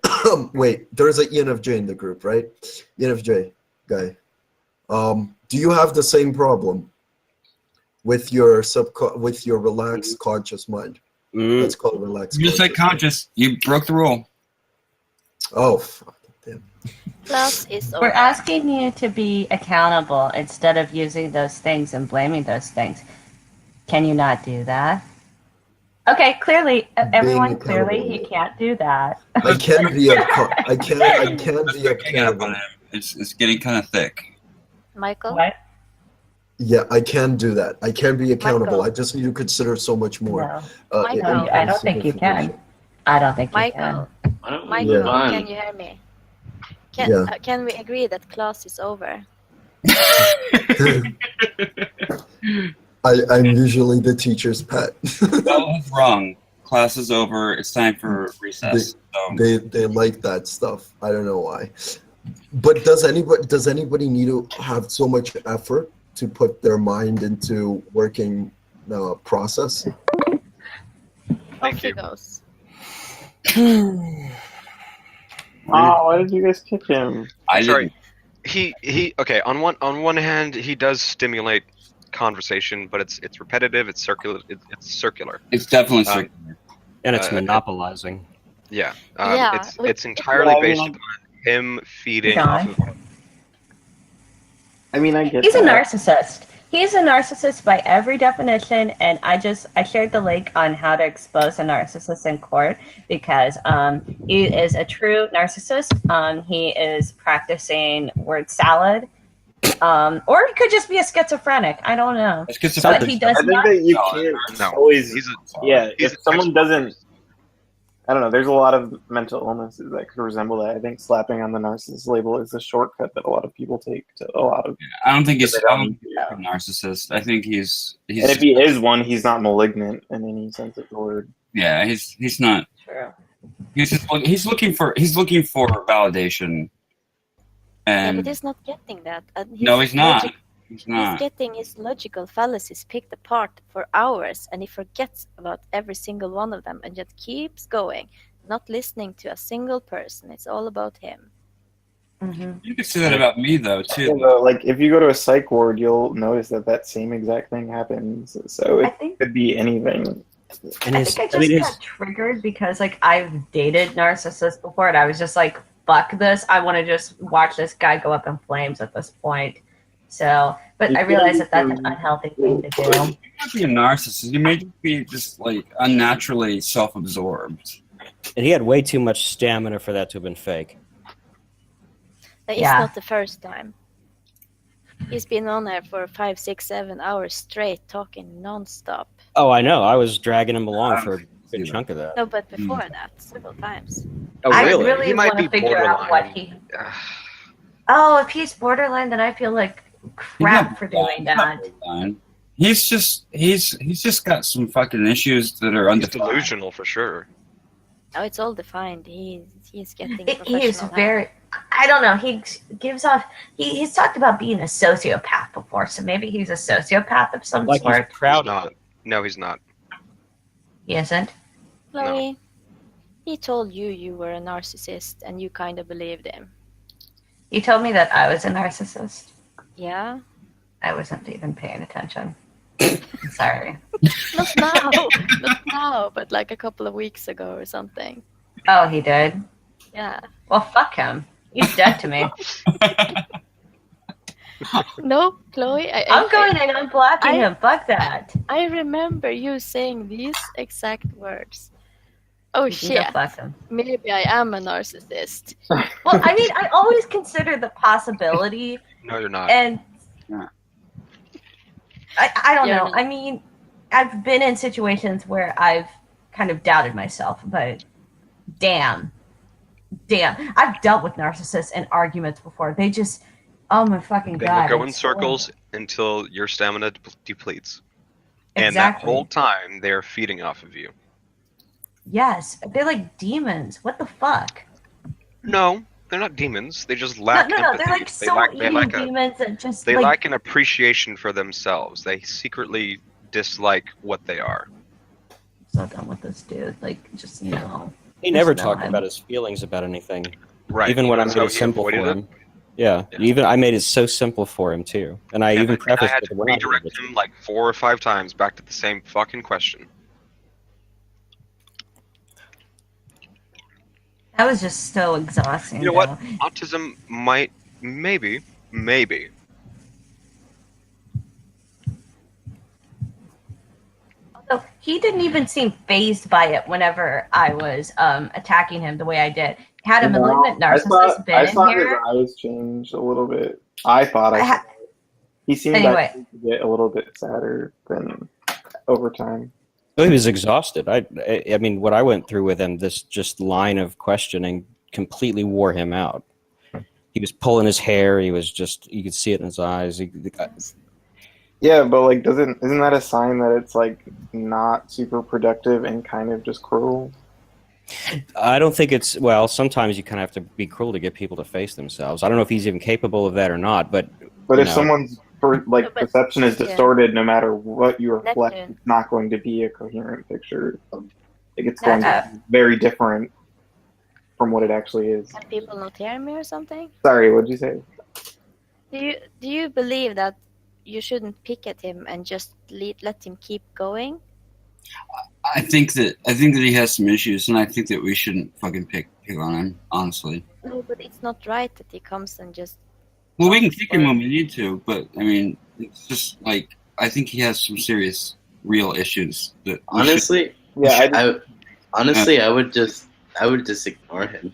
wait, there's an ENFJ in the group, right? ENFJ guy. Do you have the same problem with your with your relaxed conscious mind? Let's call it relaxed. You're conscious mind. conscious. You broke the rule. Oh, fuck. Damn. Class is We're over. asking you to be accountable instead of using those things and blaming those things. Can you not do that? Okay, clearly, everyone, clearly, accountable. he can't do that. I can be I can be Hang up accountable. on him. It's getting kind of thick. Michael? What? Yeah, I can do that. I can be accountable. Michael. I just need to consider so much more. No, Michael. I don't think you can. I don't think you Michael, Why don't we Michael, move on? can you hear me? Yeah. Can we agree that class is over? I'm usually the teacher's pet. That was wrong. Class is over. It's time for recess. They like that stuff. I don't know why. But does anybody need to have so much effort to put their mind into working the process? Off he goes. Oh, why did you guys kick him? I Sorry. didn't. He okay. On one hand, he does stimulate conversation, but it's repetitive. It's circular. It's circular. It's definitely circular. And it's monopolizing. Yeah. Yeah, It's entirely I mean, based like- upon him feeding John? off of. I mean, I get He's a that. narcissist. He's a narcissist by every definition, and I shared the link on how to expose a narcissist in court because he is a true narcissist. He is practicing word salad, or he could just be a schizophrenic. I don't know. It's But schizophrenic. he does I think not. that you No, can't no. always. He's Yeah, he's if a someone textbook doesn't, I don't know. There's a lot of mental illnesses that could resemble that. I think slapping on the narcissist label is a shortcut that a lot of people take to a lot of. I don't think he's They don't- a narcissist. I think he's And if he is one, he's not malignant in any sense of the word. yeah, he's not. True. He's looking for validation. Yeah, but And he's not getting that. And no, he's not. logic- He's He's not. getting his logical fallacies picked apart for hours, and he forgets about every single one of them and just keeps going, not listening to a single person. It's all about him. Mhm. You can say that about me though Yeah, too. but, like if you go to a psych ward, you'll notice that same exact thing happens. So I it think could be anything. And I his, think I I mean, just his, got triggered because like I've dated narcissists before, and I was just like, "Fuck this! I want to just watch this guy go up in flames." At this point, so but I realize that that's an unhealthy thing to do. You might be a narcissist. You may just be just like unnaturally self-absorbed. and he had way too much stamina for that to have been fake. It's Yeah. not the first time. He's been on there for 5, 6, 7 hours straight, talking non-stop. Oh, I know. I was dragging him along for a good chunk of that. No, but before that, several times. Oh, I really? really He might want be to figure out borderline. what he. Oh, if he's borderline, then I feel like crap for doing that. He's just got some fucking issues that are He's undefined. delusional for sure. Oh, it's all defined. He's getting He is professional help. very. I don't know. He gives off. He's talked about being a sociopath before, so maybe he's a sociopath of some Like he's sort. proud He's of not. it. No, he's not. He isn't. Chloe, he told you were a narcissist, and you kind of believed him. He told me that I was a narcissist. Yeah? I wasn't even paying attention. I'm sorry. Not now. Not now, but like a couple of weeks ago or something. Oh, he did. Yeah. Well, fuck him. He's dead to me. No, Chloe, I'm going and I'm blocking I- him. Fuck that. I remember you saying these exact words. Oh You can go shit, fuck him. maybe I am a narcissist. Well, I mean, I always consider the possibility, No, you're not. and Yeah. I don't You're know. not. I mean, I've been in situations where I've kind of doubted myself, but damn, I've dealt with narcissists in arguments before. They just, oh my fucking They god, will go in it's circles until your stamina depletes. And that Exactly. whole time, they're feeding off of you. Yes, they're like demons. What the fuck? No, they're not demons. They just lack No, empathy. they're like demons that just They like, lack an appreciation for themselves. They secretly dislike what they are. so done with this dude. Like, just He never Just talked not. about his feelings about anything. Right. Even when I That's made how it he simple for avoided him. Yeah. Yeah. Even I made it so simple for him too, and I even I prefaced had it. to "We're not redirect idiots." him like 4 or 5 times back to the same fucking question. that was just so exhausting. You know what? though. Autism might, maybe. Although he didn't even seem phased by it whenever I was attacking him the way I did. Had a malignant narcissist I been saw in here, his eyes change a little bit. I thought I saw it. He seemed Anyway. like to get a little bit sadder than over time. Oh, he was exhausted. I mean, what I went through with him, this just line of questioning, completely wore him out. He was pulling his hair. He was just, you could see it in his eyes. Yeah, but like, isn't that a sign that it's like not super productive and kind of just cruel? I don't think it's, well, sometimes you kind of have to be cruel to get people to face themselves. I don't know if he's even capable of that or not, but But if No. someone's No, but- perception is distorted, no matter what you reflect, Neptune. it's not going to be a coherent picture. Like, it's No, going to be very different from what it actually is. Can people not hear me or something? Sorry, what'd you say? Do you believe that you shouldn't pick at him and just let him keep going? I think that he has some issues, and I think that we shouldn't fucking pick on him. Honestly, No, but it's not right that he comes and just. well, we can kick him when we need to, but I mean, it's just like I think he has some serious, real issues that. we should- Honestly, Yeah, I would just ignore him.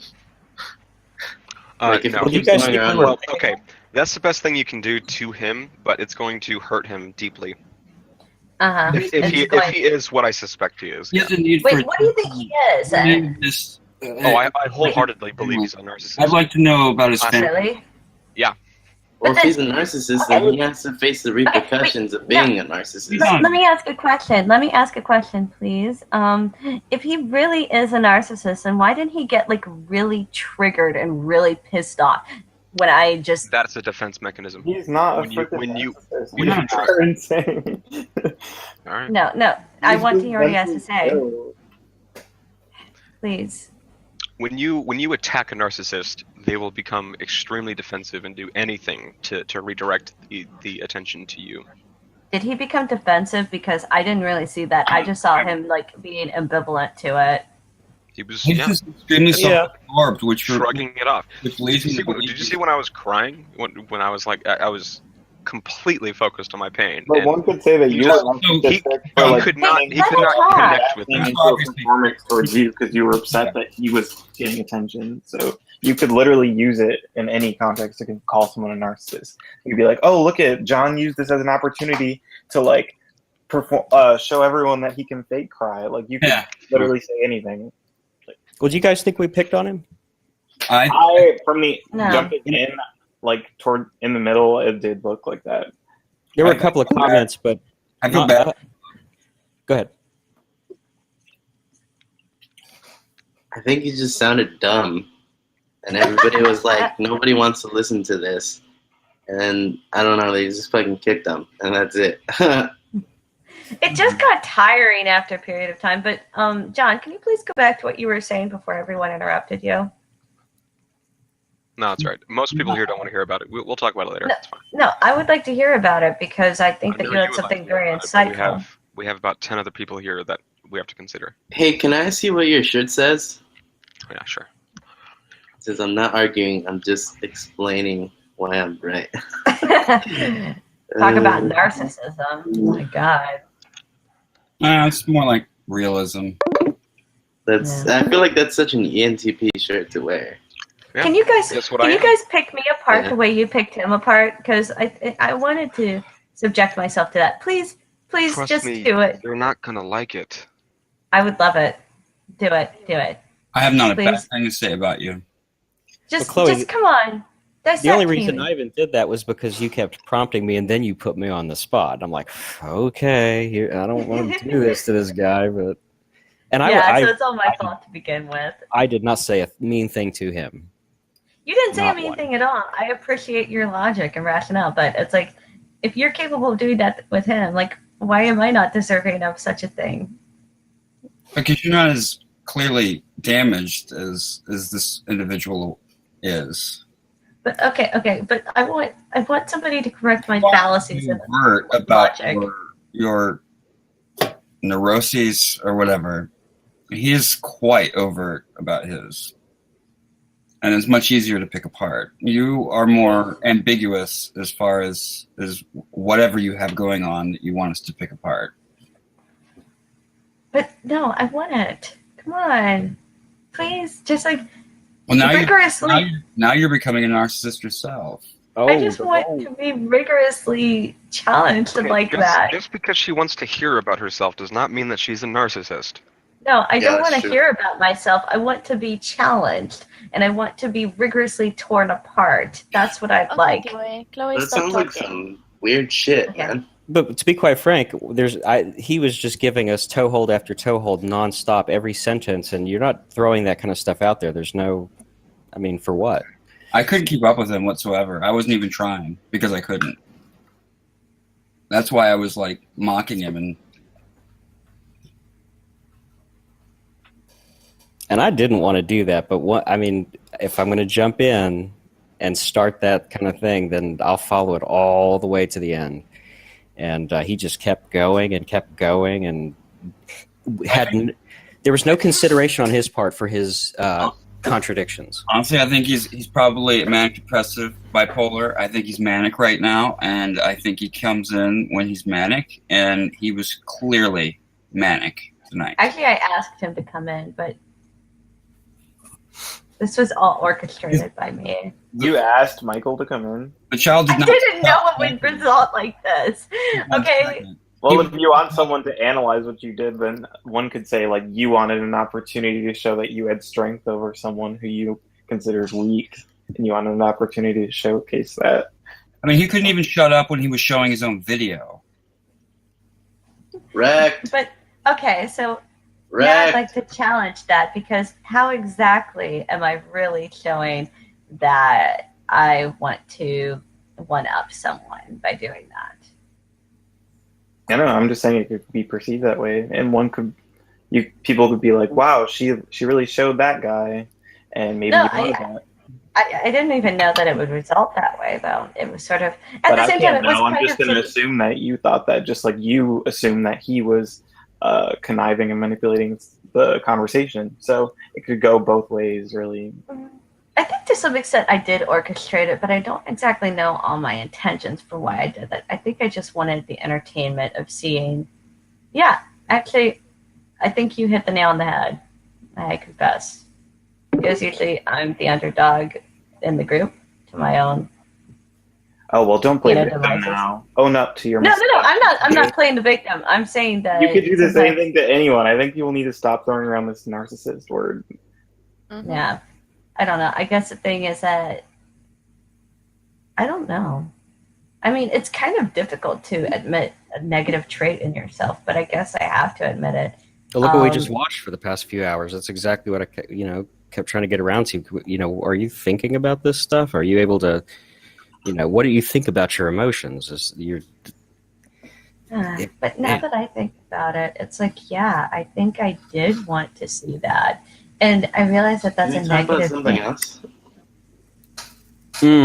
Like, if No. he keeps you guys going think around, we were- Well, okay. That's the best thing you can do to him, but it's going to hurt him deeply. If he is what I suspect he is. He has a need Wait, for. what do you think he is? This, Oh, I wholeheartedly believe he's a narcissist. I'd like to know about his family. Really? well, But if he's a narcissist, then he has to face the repercussions of being a He's narcissist. not- Let me ask a question, please. If he really is a narcissist, then why didn't he get like really triggered and really pissed off when I just? That's a defense mechanism. he's not When a you- freaking when you- narcissist. when you You're insane. All right. No. I He's want to hear what he has to just say, ill. please. When you attack a narcissist, they will become extremely defensive and do anything to redirect the attention to you. Did he become defensive? Because I didn't really see that. I just saw him like being ambivalent to it. He was He's just extremely Yeah. self-absorbed, which shrugging it off. which Did leads you me see? to believe Did you see when I was crying? When I was like, I was completely focused on my pain. But and one could say that he you just- are he narcissistic he for, like, could not being- connect with being me. into a performance towards you because you were upset that he was getting attention. So you could literally use it in any context to call someone a narcissist. You'd be like, "Oh, look at John used this as an opportunity to like perform, show everyone that he can fake cry." Like you could Yeah. literally say anything. Well, do you guys think we picked on him? I from the No. jumping in, like toward in the middle, it did look like that. There were a couple of comments, but I feel bad. Go ahead. I think he just sounded dumb, and everybody was like, nobody wants to listen to this. And I don't know, they just fucking kicked him, and that's it. It just got tiring after a period of time. But John, can you please go back to what you were saying before everyone interrupted you? No, that's right. Most people here don't want to hear about it. We'll talk about it later. No. It's fine. No, I would like to hear about it because I think I that know you had would something like to hear very about it, but insightful. we have about 10 other people here that we have to consider. Hey, can I see what your shirt says? Yeah, sure. It says, I'm not arguing, I'm just explaining why I'm right. Talk about narcissism. Oh my God. It's more like realism. I feel like that's such an ENTP shirt to wear. Yeah, Can you guys that's what can I you am. guys pick me apart Yeah. the way you picked him apart? Because I wanted to subject myself to that. Please Please Trust just me, do it. you're not gonna like it. I would love it. Do it. Do it. I have not a bad Please. thing to say about you. Just, Chloe, just come on. The only Dissect reason me. I even did that was because you kept prompting me, and then you put me on the spot. I'm like, okay, here, I don't want to do this to this guy, but and Yeah, so it's all my I- fault to begin with. I did not say a mean thing to him. You didn't say a Not mean one. thing at all. I appreciate your logic and rationale, but it's like, if you're capable of doing that with him, like, why am I not deserving of such a thing? Because you're not as clearly damaged as this individual is. But okay, but I want somebody to correct my fallacies and Overt about logic. your neuroses or whatever. He is quite overt about his. And it's much easier to pick apart. You are more ambiguous as far as whatever you have going on that you want us to pick apart. But no, I want it. Come on, please, just like Well, now rigorously. now you're becoming a narcissist yourself. Oh, I just want to be rigorously challenged Okay, like just, that. Just because she wants to hear about herself does not mean that she's a narcissist. No, I Yeah, don't want that's to true. hear about myself. I want to be challenged, and I want to be rigorously torn apart. That's what I'd Okay, like. Chloe, That stop sounds like talking. some weird shit, Okay. man. But to be quite frank, he was just giving us toehold after toehold nonstop every sentence, and you're not throwing that kind of stuff out there. There's no, I mean, for what? I couldn't keep up with him whatsoever. I wasn't even trying because I couldn't. That's why I was like mocking him And I didn't want to do that, but if I'm going to jump in and start that kind of thing, then I'll follow it all the way to the end. And he just kept going, and there was no consideration on his part for his contradictions. Honestly, I think he's probably manic depressive, bipolar. I think he's manic right now, and I think he comes in when he's manic, and he was clearly manic tonight. Actually, I asked him to come in, but this was all orchestrated by me. You asked Michael to come in. The child I did not. didn't know it would result like this. Okay, Well, if you want someone to analyze what you did, then one could say, like, you wanted an opportunity to show that you had strength over someone who you considered weak, and you wanted an opportunity to showcase that. I mean, he couldn't even shut up when he was showing his own video. Wrecked. but okay, so now I'd Wrecked. like to challenge that, because how exactly am I really showing that I want to one-up someone by doing that? I don't know. I'm just saying it could be perceived that way, and people could be like, "Wow, she really showed that guy," and maybe No, you wanted that. I didn't even know that it would result that way, though. It was sort of at But the I same time. can't It was know. I'm kind just of going to assume that you thought that, just like you assumed that he was conniving and manipulating the conversation. So it could go both ways, really. I think to some extent I did orchestrate it, but I don't exactly know all my intentions for why I did that. I think I just wanted the entertainment of seeing. Yeah, actually, I think you hit the nail on the head. I confess. Because usually I'm the underdog in the group to my own. Oh well, don't play victim devices. now. Own up to your No, mistake. I'm not playing the victim. I'm saying that You could do the same sometimes- thing to anyone. I think people need to stop throwing around this narcissist word. Mhm. Yeah. I don't know. I guess the thing is that I don't know. I mean, it's kind of difficult to admit a negative trait in yourself, but I guess I have to admit it. But look what we Um, just watched for the past few hours. That's exactly what I kept trying to get around to. Are you thinking about this stuff? Are you able to, what do you think about your emotions? But now that I think about it, it's like, yeah, I think I did want to see that. And I realize that that's Can a you talk about negative something thing.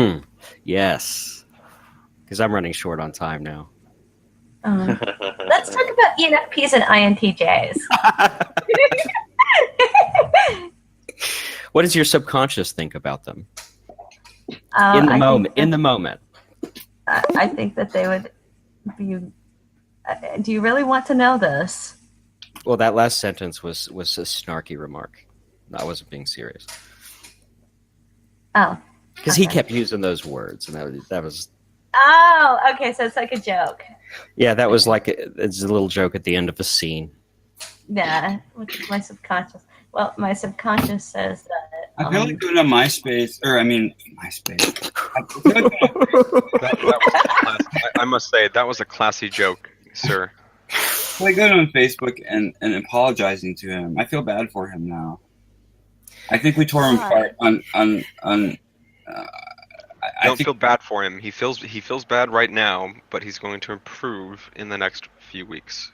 else? Yes. Because I'm running short on time now. Let's talk about ENFPs and INTJs. What does your subconscious think about them I think In the moment. I think that they would be. Do you really want to know this? Well, that last sentence was a snarky remark. I wasn't being serious. Oh. Because he Okay. kept using those words, and that was. Oh, okay. So it's like a joke. Yeah, that was like it's a little joke at the end of a scene. Yeah, which is my subconscious. Well, my subconscious says that. I feel like going to MySpace, MySpace. I must say that was a classy joke, sir. Like going on Facebook and apologizing to him. I feel bad for him now. I think we tore him apart on. I Don't think, feel bad for him. He feels bad right now, but he's going to improve in the next few weeks.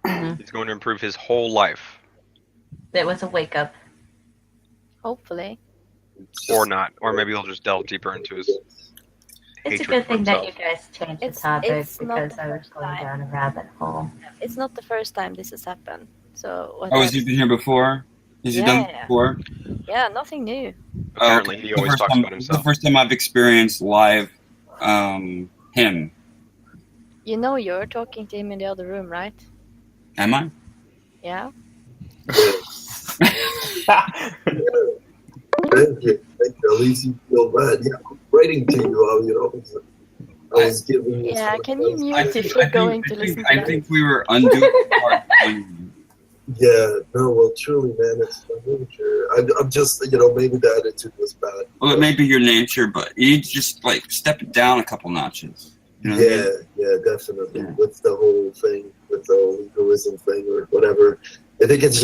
He's going to improve his whole life, It was a wake up. Hopefully. or not, or maybe he'll just delve deeper into his. It's a hatred good for thing that himself. you guys changed the It's topic not because the I was first going time. down a rabbit hole. It's not the first time this has happened. So what has he been here before? Has he done it Yeah. before? Yeah, nothing new. Apparently, he always talks about It's himself. the first time I've experienced live him. You know you're talking to him in the other room, right? Am I? Yeah. Thank you. At least you feel bad. Yeah, I'm writing to you. I was giving you. Yeah, some can you advice. mute if you're going to listen to I that? think we were undoing hard on you. Yeah, no, well, truly, man, it's my nature. I'm just, maybe the attitude was bad. Well, it may be your nature, but you need to just like step it down a couple notches. You know what I mean? Yeah, definitely. With the whole thing, with the whole egoism thing or whatever. I think it's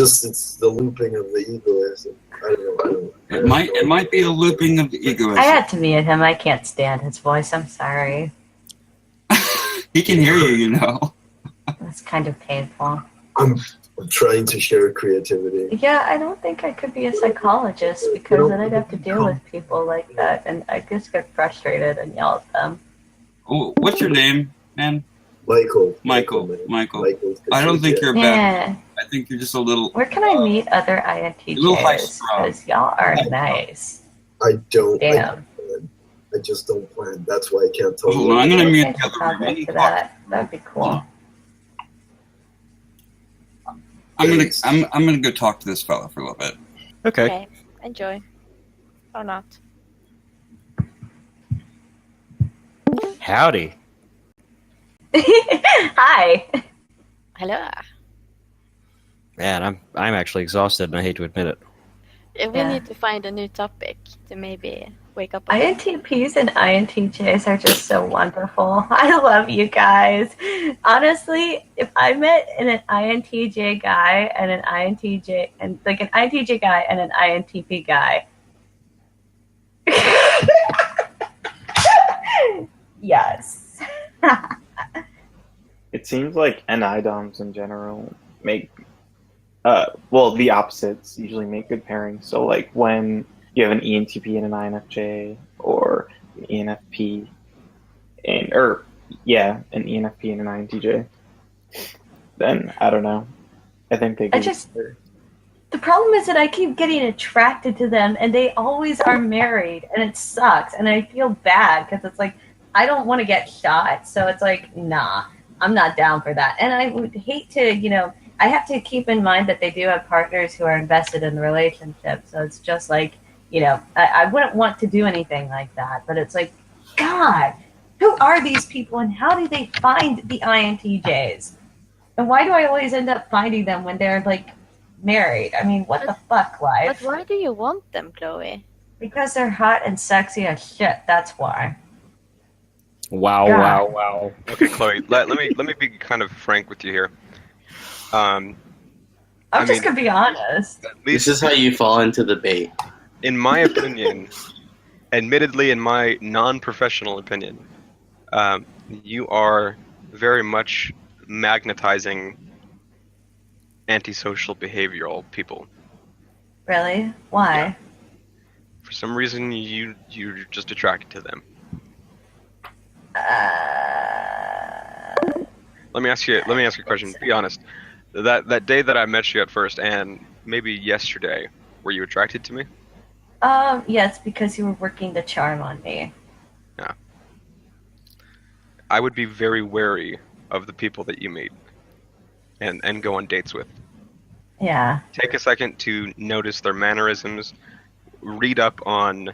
the looping of the egoism. I don't know. It might be a looping of the egoism. I had to mute him. I can't stand his voice. I'm sorry. He can hear you, It's kind of painful. I'm trying to share creativity. Yeah, I don't think I could be a psychologist because then I'd have to deal with people like that, and I just get frustrated and yell at them. Oh, what's your name, man? Michael. I don't think you're a bad. Yeah. I think you're just a little. Where can I meet other little high INTJs? strung. Because y'all are nice. I don't. Damn. I just don't plan. That's why I can't tell Hold you. on, I'm gonna mute Change the the other room. topic to that. That'd be cool. I'm gonna go talk to this fella for a little bit. Okay. Enjoy. Or not. Howdy. Hi. Hello. Man, I'm actually exhausted, and I hate to admit it. We Yeah. need to find a new topic to maybe wake up. a bit. INTPs and INTJs are just so wonderful. I love you guys. Honestly, if I met an INTJ guy and an INTJ and like an INTJ guy and an INTP guy. Yes. It seems like NI-DOMs in general make, the opposites usually make good pairings. So, like, when you have an ENTP and an INFJ, or an ENFP, an ENFP and an INTJ, then, I don't know. I think they The problem is that I keep getting attracted to them, and they always are married, and it sucks. And I feel bad because it's like I don't want to get shot, so it's like, nah, I'm not down for that. And I would hate to, I have to keep in mind that they do have partners who are invested in the relationship. So it's just like, I wouldn't want to do anything like that. But it's like, God, who are these people, and how do they find the INTJs? And why do I always end up finding them when they're like married? I mean, what the fuck, life? But why do you want them, Chloe? Because they're hot and sexy as shit. That's why. Wow, God. wow. Okay, Chloe. Let me be kind of frank with you here. I'm just gonna be honest. This is how you fall into the bait. In my opinion, admittedly, in my non-professional opinion, you are very much magnetizing antisocial behavioral people. Really? Why? For some reason, you're just attracted to them. Let me ask you a question. Be honest. That day that I met you at first, and maybe yesterday, were you attracted to me? Yes, because you were working the charm on me. Yeah. I would be very wary of the people that you meet and go on dates with. Yeah. Take a second to notice their mannerisms, read up on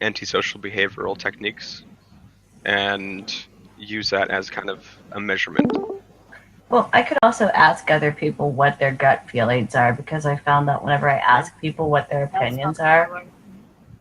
antisocial behavioral techniques, and use that as kind of a measurement. Well, I could also ask other people what their gut feelings are, because I found that whenever I ask people what their opinions are,